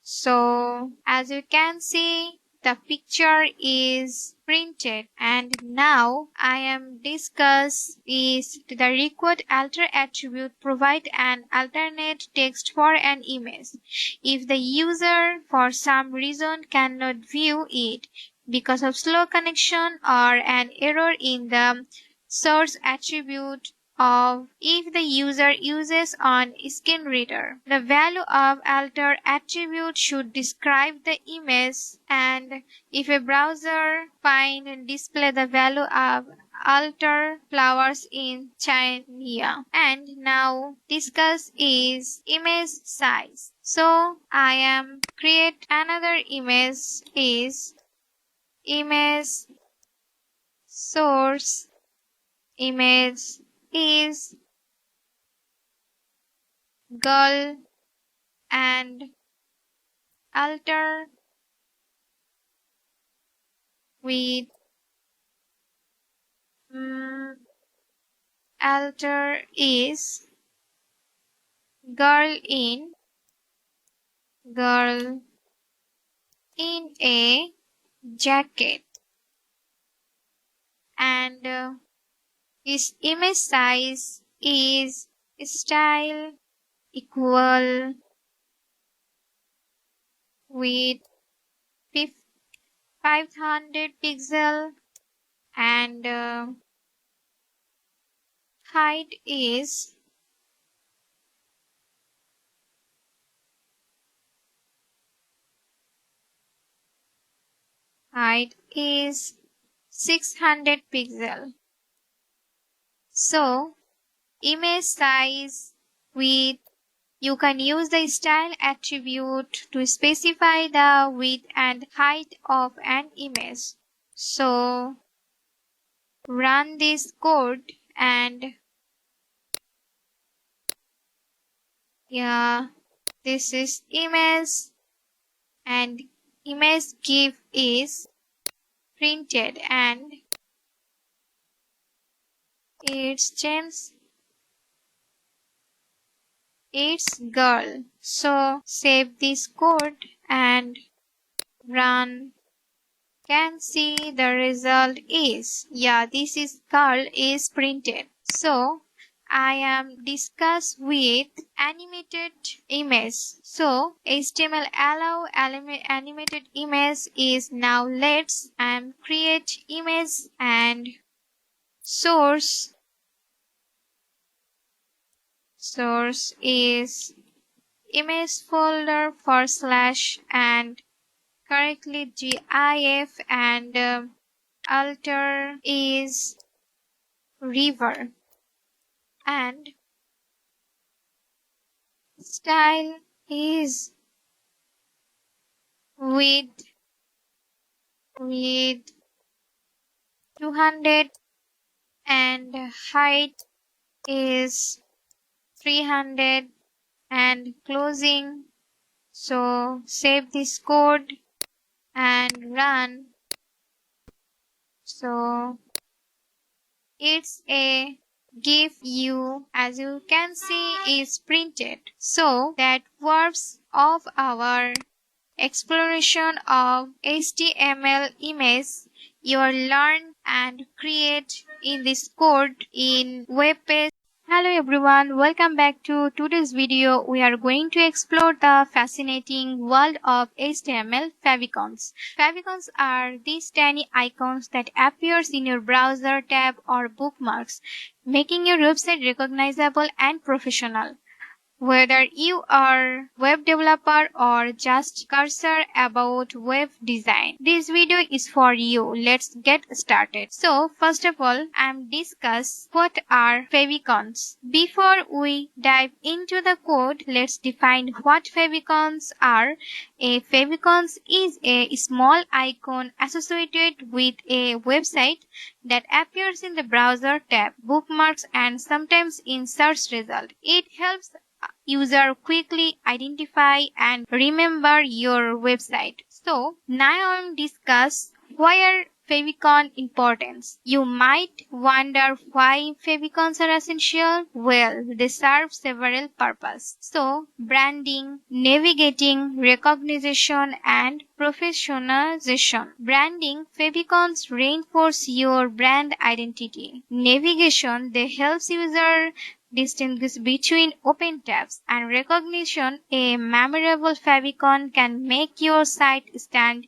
So as you can see, the picture is printed, and now I am discuss is the required alter attribute provide an alternate text for an image. If the user for some reason cannot view it because of slow connection or an error in the source attribute, of if the user uses on screen reader. The value of alter attribute should describe the image, and if a browser find and display the value of alter flowers in China. And now discuss is image size. So I am create another image is image source image is girl and alter with Mm, alter is girl girl in a jacket, and his image size is style equal with 500 pixel, and height is height is 600 pixel. So image size width, you can use the style attribute to specify the width and height of an image. So run this code, and yeah, this is image, and image GIF is printed, and it's girl. So save this code and run. Can see the result is, yeah, this is girl is printed. So I am discuss with animated image. So HTML allow animated image is, now let's create image, and source is image folder / and correctly GIF, and alter is river, and style is with 200, and height is 300, and closing. So save this code and run. So it's a GIF, you as you can see is printed. So that works of our exploration of HTML image you learn and create in this code in web page. Hello everyone, welcome back to today's video. We are going to explore the fascinating world of HTML favicons. Favicons are these tiny icons that appears in your browser tab or bookmarks, making your website recognizable and professional. Whether you are web developer or just cursor about web design, this video is for you. Let's get started. So first of all, I'm discuss what are favicons. Before we dive into the code, let's define what favicons are. A favicons is a small icon associated with a website that appears in the browser tab, bookmarks, and sometimes in search result. It helps user quickly identify and remember your website. So now I'm discuss why favicon importance. You might wonder why favicons are essential. Well, they serve several purposes. So branding, navigating, recognition, and professionalization. Branding, favicons reinforce your brand identity. Navigation, they helps user distinguish between open tabs, and recognition. A memorable favicon can make your site stand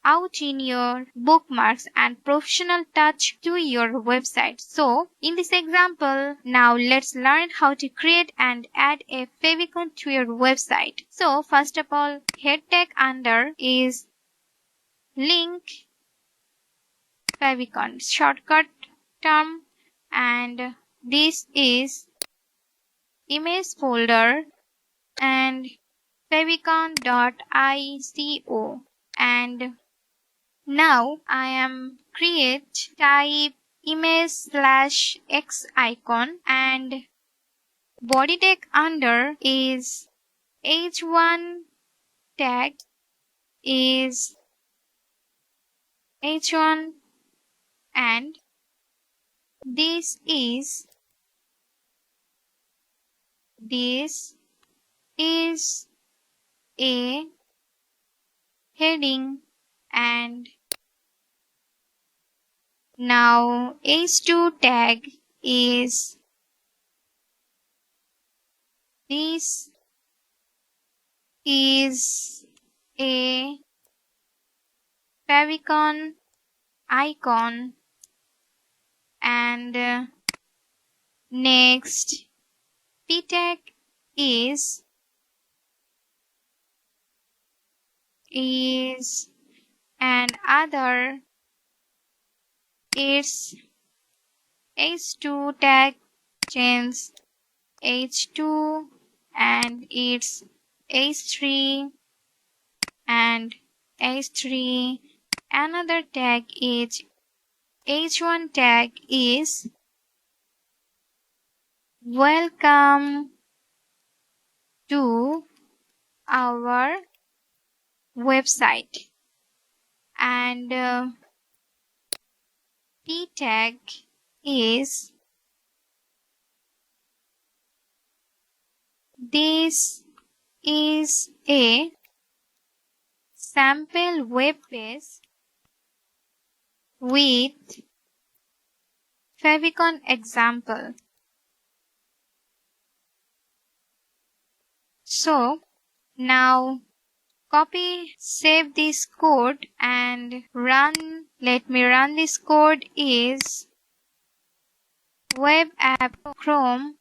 out in your bookmarks and professional touch to your website. So in this example, now let's learn how to create and add a favicon to your website. So first of all, head tag under is link favicon shortcut term, and this is image folder and favicon.ico, and now I am create type image / x icon, and body tag under is h1 tag is h1, and This is this is a heading, and now H2 tag is this is a favicon icon, and next P tag is an other, its H2 tag change H2, and its H3 and H3. Another tag is H1 tag is welcome to our website, and P tag is this is a sample web page with favicon example. So now copy, save this code and run. Let me run this code is web app Chrome.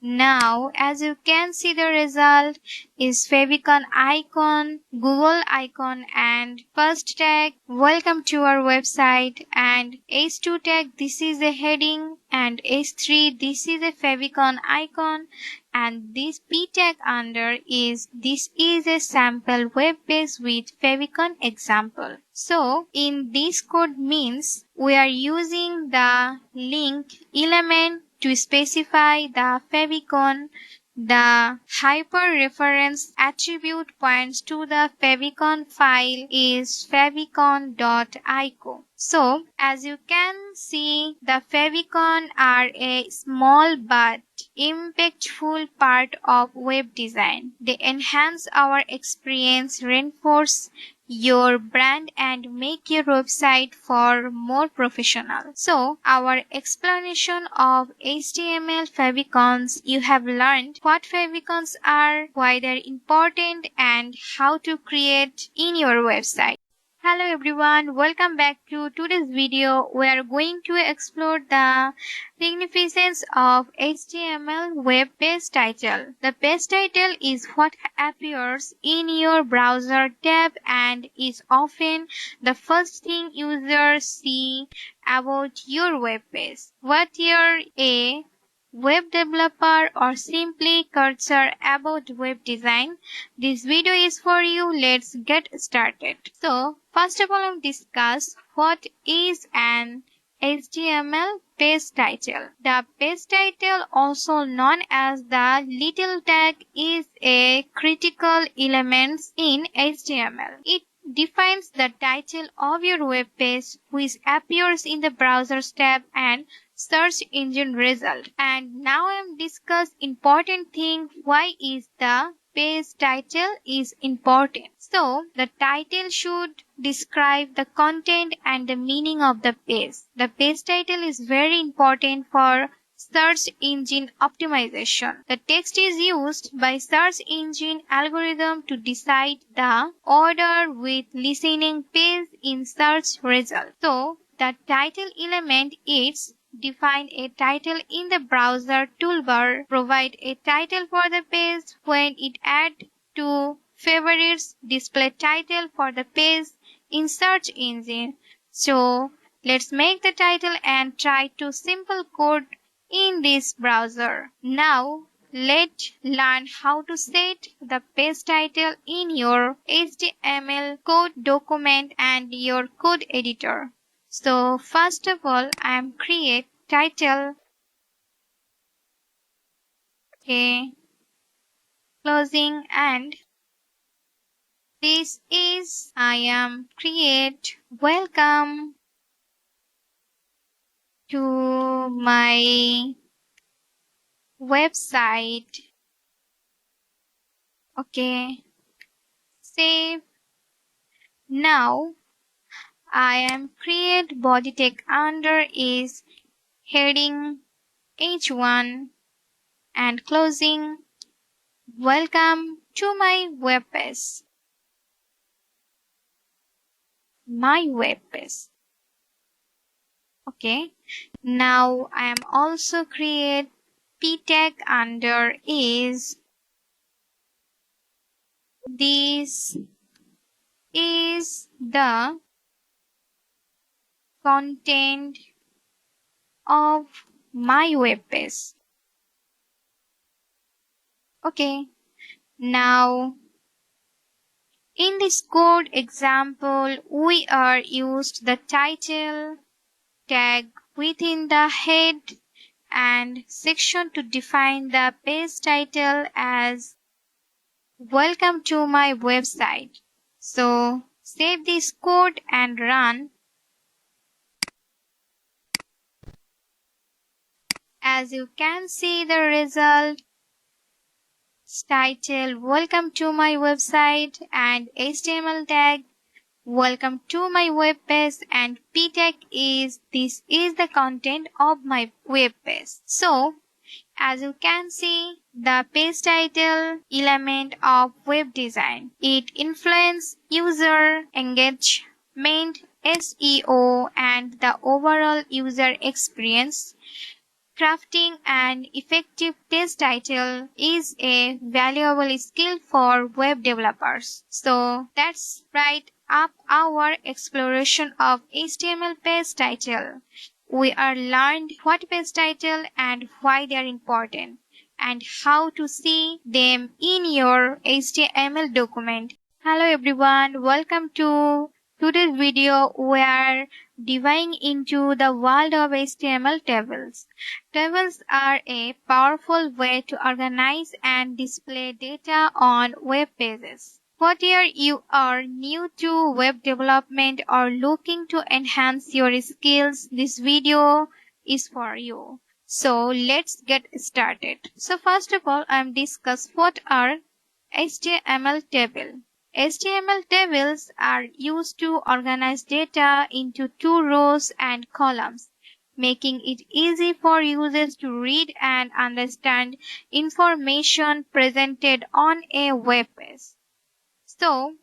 Now, as you can see, the result is favicon icon, Google icon, and first tag, welcome to our website, and H2 tag, this is a heading, and H3, this is a favicon icon, and this P tag under is, this is a sample web page with favicon example. So, in this code means, we are using the link element to specify the favicon. The hyperreference attribute points to the favicon file is favicon.ico. So, as you can see, the favicon are a small but impactful part of web design. They enhance our experience, reinforce your brand, and make your website for more professional. So, our explanation of HTML favicons, you have learned what favicons are, why they're important, and how to create in your website. Hello everyone, welcome back to today's video. We are going to explore the significance of HTML web page title. The page title is what appears in your browser tab and is often the first thing users see about your web page. Whether you're a web developer or simply cursor about web design, this video is for you. Let's get started. So, first of all, I'll discuss what is an HTML page title. The page title, also known as the little tag, is a critical element in HTML. It defines the title of your web page, which appears in the browser's tab and search engine result. And now I am discuss important thing, why is the page title is important. So the title should describe the content and the meaning of the page. The page title is very important for search engine optimization. The text is used by search engine algorithm to decide the order with listening page in search result. So the title element is define a title in the browser toolbar, provide a title for the page when it add to favorites, display title for the page in search engine. So let's make the title and try to simple code in this browser. Now let's learn how to set the page title in your HTML code document and your code editor. So first of all, I am create title, okay, closing, and this is I am create welcome to my website. Okay, save. Now I am create body tag under is heading H1 and closing. Welcome to my web page. My web page. Okay. Now I am also create p tag under is this is the content of my web page. Okay. Now in this code example, we are used the title tag within the head and section to define the page title as Welcome to my website. So save this code and run. As you can see the result, title Welcome to my website and HTML tag Welcome to my web page and p tag is this is the content of my web page. So as you can see, the page title element of web design. It influences user engagement, SEO, and the overall user experience. Crafting an effective page title is a valuable skill for web developers. So that's right up our exploration of HTML page title. We are learned what page title and why they are important and how to see them in your HTML document. Hello everyone, welcome to today's video. We are diving into the world of HTML tables. Tables are a powerful way to organize and display data on web pages. Whether you are new to web development or looking to enhance your skills, this video is for you. So let's get started. So first of all, I'm discuss what are HTML table. HTML tables are used to organize data into two rows and columns, making it easy for users to read and understand information presented on a web page. So,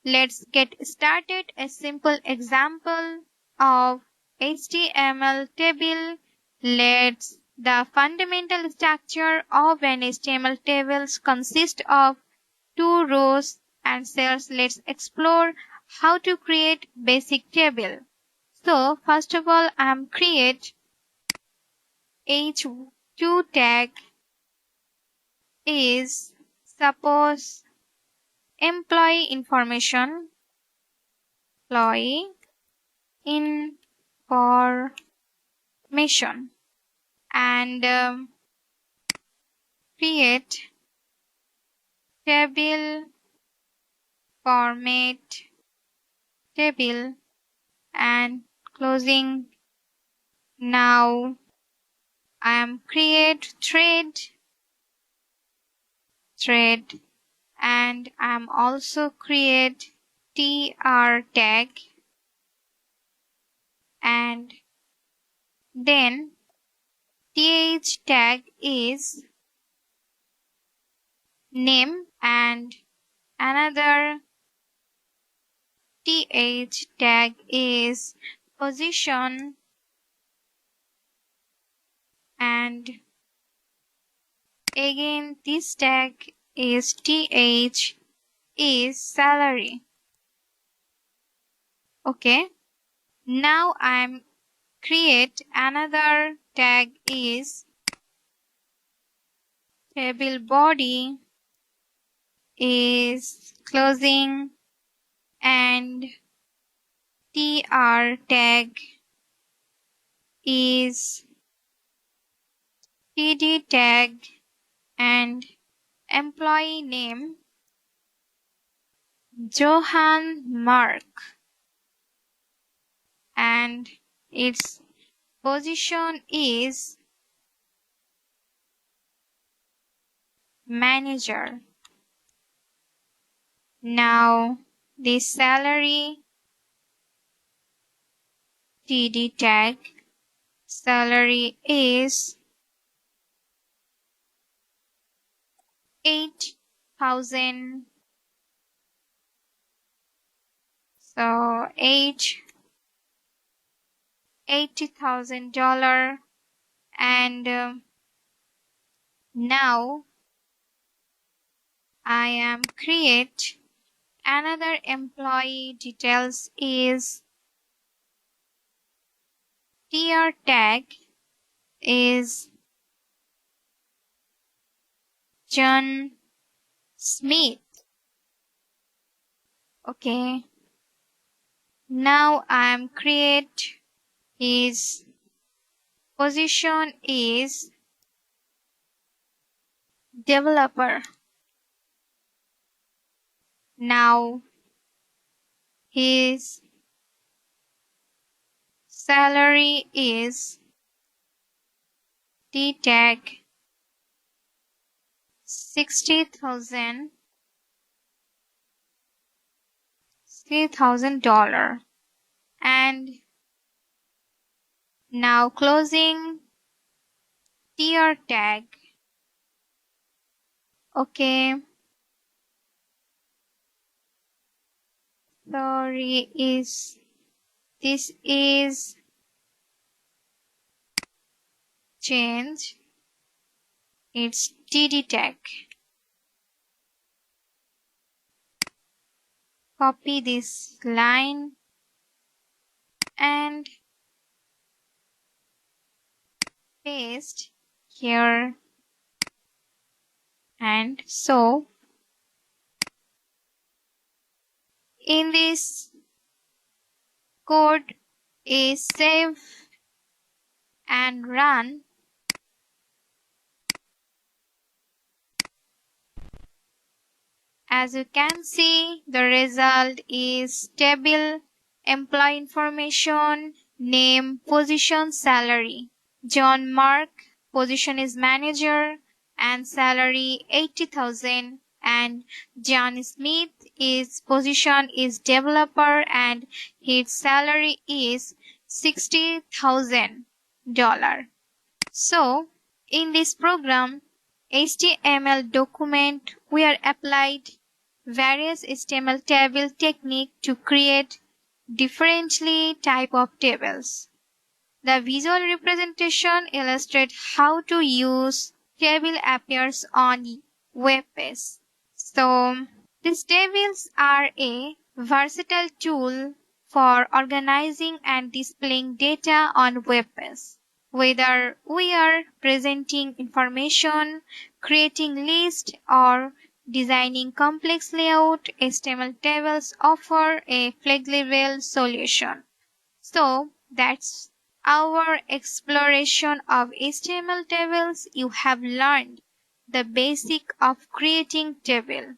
let's get started. A simple example of HTML table. The fundamental structure of an HTML table consists of two rows and cells. Let's explore how to create basic table. So, first of all, I'm create H2 tag is suppose employee information, employee information, and create table format table and closing. Now I am create thread and I am also create tr tag and then th tag is name and another th tag is position and again this tag is th is salary. Okay, now I'm create another tag is table body is closing and tr tag is td tag and employee name Johann Mark and its Position is manager. Now the salary TD tag salary is 8,000. So $80,000 and now I am create another employee details is tier tag is John Smith. Okay. Now I am create his position is developer. Now his salary is T tag 60,000 $60,000 and now closing tier tag. Okay. Sorry, this is change. It's TD tag. Copy this line and paste here. And so in this code is save and run. As you can see, the result is table, employee information, name, position, salary. John Mark, position is manager and salary 80,000 and John Smith is position is developer and his salary is $60,000. So, in this program, HTML document, we are applied various HTML table technique to create differently type of tables. The visual representation illustrates how to use table appears on web page. So, these tables are a versatile tool for organizing and displaying data on web page. Whether we are presenting information, creating lists, or designing complex layout, HTML tables offer a flexible solution. So that's our exploration of HTML tables. You have learned the basic of creating table.